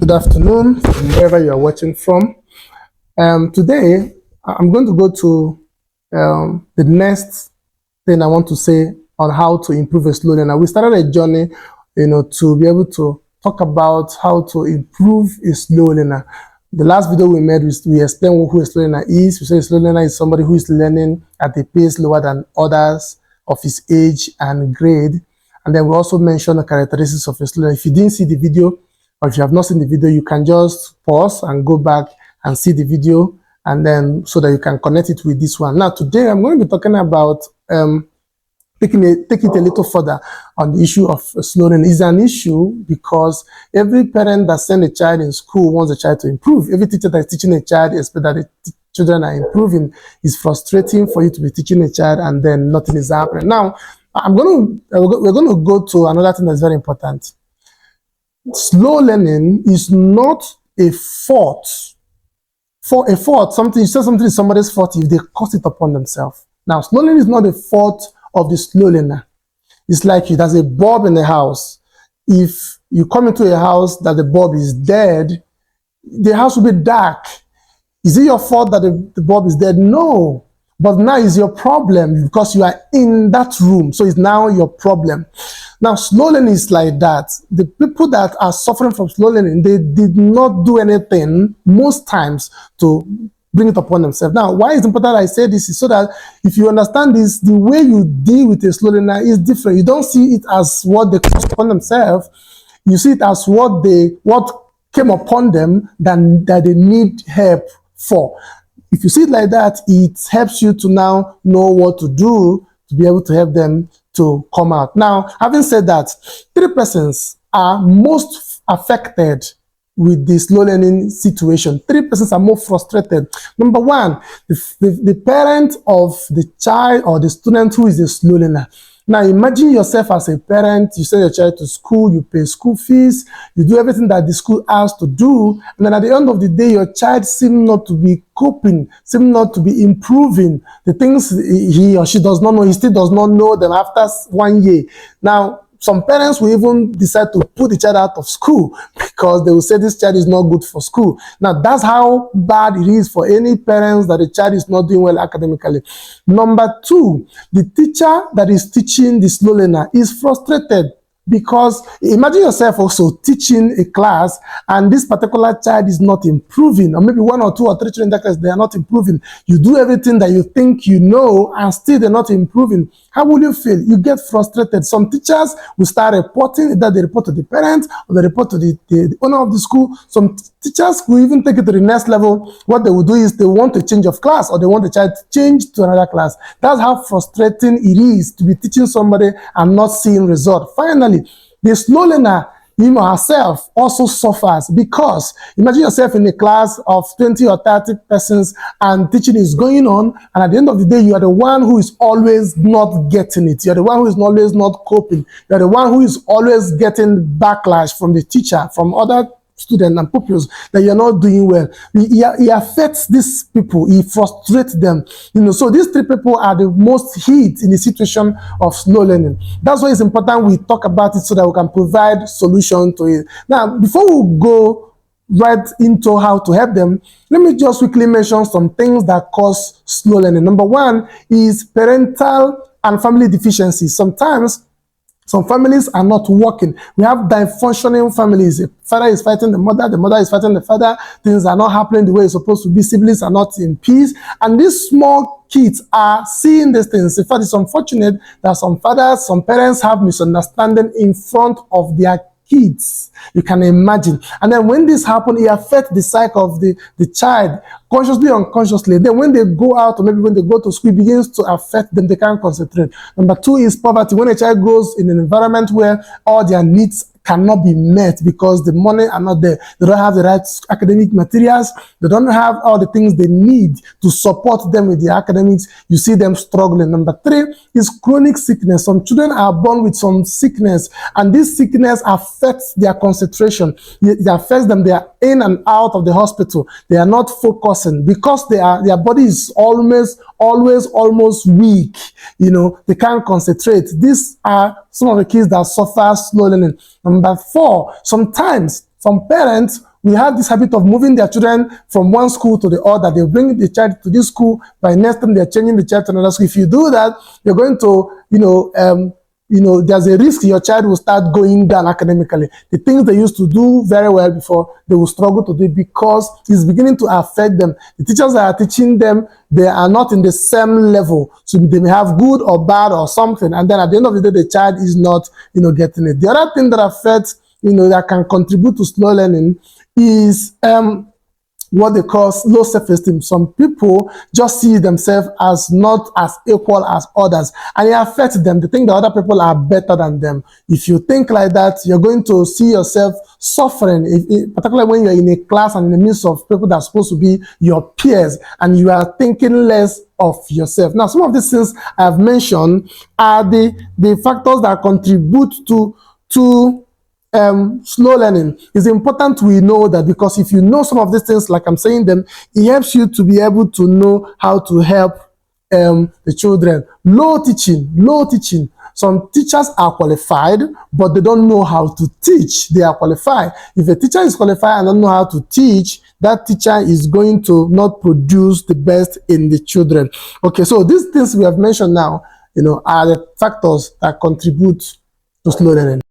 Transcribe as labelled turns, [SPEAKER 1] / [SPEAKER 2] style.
[SPEAKER 1] Good afternoon, from wherever you are watching from. Today, I'm going to go to the next thing I want to say on how to improve a slow learner. We started a journey, to be able to talk about how to improve a slow learner. The last video we made, we explained who a slow learner is. We said a slow learner is somebody who is learning at a pace lower than others of his age and grade. And then we also mentioned the characteristics of a slow learner. If you didn't see the video, or if you have not seen the video, you can just pause and go back and see the video, and then so that you can connect it with this one. Now, today I'm going to be talking about take it a little further on the issue of slow learning. It's an issue because every parent that sends a child in school wants a child to improve. Every teacher that is teaching a child expects that the children are improving. It's frustrating for you to be teaching a child and then nothing is happening. Now, we're going to go to another thing that's very important. Slow learning is not a fault. For a fault, you say something is somebody's fault if they cause it upon themselves. Now, slow learning is not a fault of the slow learner. It's like there's a bulb in the house. If you come into a house that the bulb is dead, the house will be dark. Is it your fault that the bulb is dead? No. But now it's your problem because you are in that room. So it's now your problem. Now, slow learning is like that. The people that are suffering from slow learning, they did not do anything most times to bring it upon themselves. Now, why is it important I say this is so that if you understand this, the way you deal with a slow learner is different. You don't see it as what they caused upon themselves. You see it as what came upon them that they need help for. If you see it like that, it helps you to now know what to do to be able to help them to come out. Now, having said that, 3 persons are most affected with the slow learning situation. 3 persons are more frustrated. Number 1, the parent of the child or the student who is a slow learner. Now, imagine yourself as a parent. You send your child to school, you pay school fees, you do everything that the school asks to do, and then at the end of the day, your child seems not to be coping, seems not to be improving. The things he or she does not know, he still does not know them after 1 year. Now, some parents will even decide to put the child out of school because they will say this child is not good for school. Now, that's how bad it is for any parents that the child is not doing well academically. Number 2, the teacher that is teaching the slow learner is frustrated because imagine yourself also teaching a class and this particular child is not improving, or maybe 1 or 2 or 3 children in that class, they are not improving. You do everything that you think you know and still they're not improving. How will you feel? You get frustrated. Some teachers will start reporting, either they report to the parents or they report to the owner of the school. Some teachers will even take it to the next level. What they will do is they want a change of class or they want the child to change to another class. That's how frustrating it is to be teaching somebody and not seeing result. Finally, the slow learner, herself also suffers because imagine yourself in a class of 20 or 30 persons and teaching is going on, and at the end of the day, you are the one who is always not getting it. You're the one who is always not coping. You're the one who is always getting backlash from the teacher, from other students and pupils that you're not doing well. He affects these people. He frustrates them. So these 3 people are the most hit in the situation of slow learning. That's why it's important we talk about it so that we can provide solution to it. Now, before we go right into how to help them, let me just quickly mention some things that cause slow learning. Number 1 is parental and family deficiencies. Sometimes some families are not working. We have dysfunctioning families. The father is fighting the mother is fighting the father. Things are not happening the way it's supposed to be. Siblings are not in peace. And these small kids are seeing these things. In fact, it's unfortunate that some parents have misunderstanding in front of their kids. You can imagine. And then when this happens, it affects the psyche of the child, consciously or unconsciously. Then when they go out or maybe when they go to school, it begins to affect them. They can't concentrate. Number 2 is poverty. When a child grows in an environment where all their needs cannot be met because the money are not there. They don't have the right academic materials. They don't have all the things they need to support them with their academics. You see them struggling. Number 3 is chronic sickness. Some children are born with some sickness, and this sickness affects their concentration. It affects them. They are in and out of the hospital. They are not focusing because their body is always almost weak. They can't concentrate. These are some of the kids that suffer slow learning. Number 4, sometimes some parents we have this habit of moving their children from one school to the other. They bring the child to this school, by next time they're changing the child to another school. If you do that, you're going to, there's a risk your child will start going down academically. The things they used to do very well before, they will struggle to do because it's beginning to affect them. The teachers that are teaching them, they are not in the same level. So they may have good or bad or something. And then at the end of the day, the child is not, getting it. The other thing that affects, that can contribute to slow learning is what they call low self-esteem. Some people just see themselves as not as equal as others, and it affects them. They think that other people are better than them. If you think like that, you're going to see yourself suffering, particularly when you're in a class and in the midst of people that are supposed to be your peers, and you are thinking less of yourself. Now, some of these things I have mentioned are the factors that contribute to slow learning. It's important we know that, because if you know some of these things, like I'm saying them, it helps you to be able to know how to help the children. Low teaching. Some teachers are qualified, but they don't know how to teach. They are qualified. If a teacher is qualified and don't know how to teach, that teacher is going to not produce the best in the children. Okay, so these things we have mentioned now, are the factors that contribute to slow learning.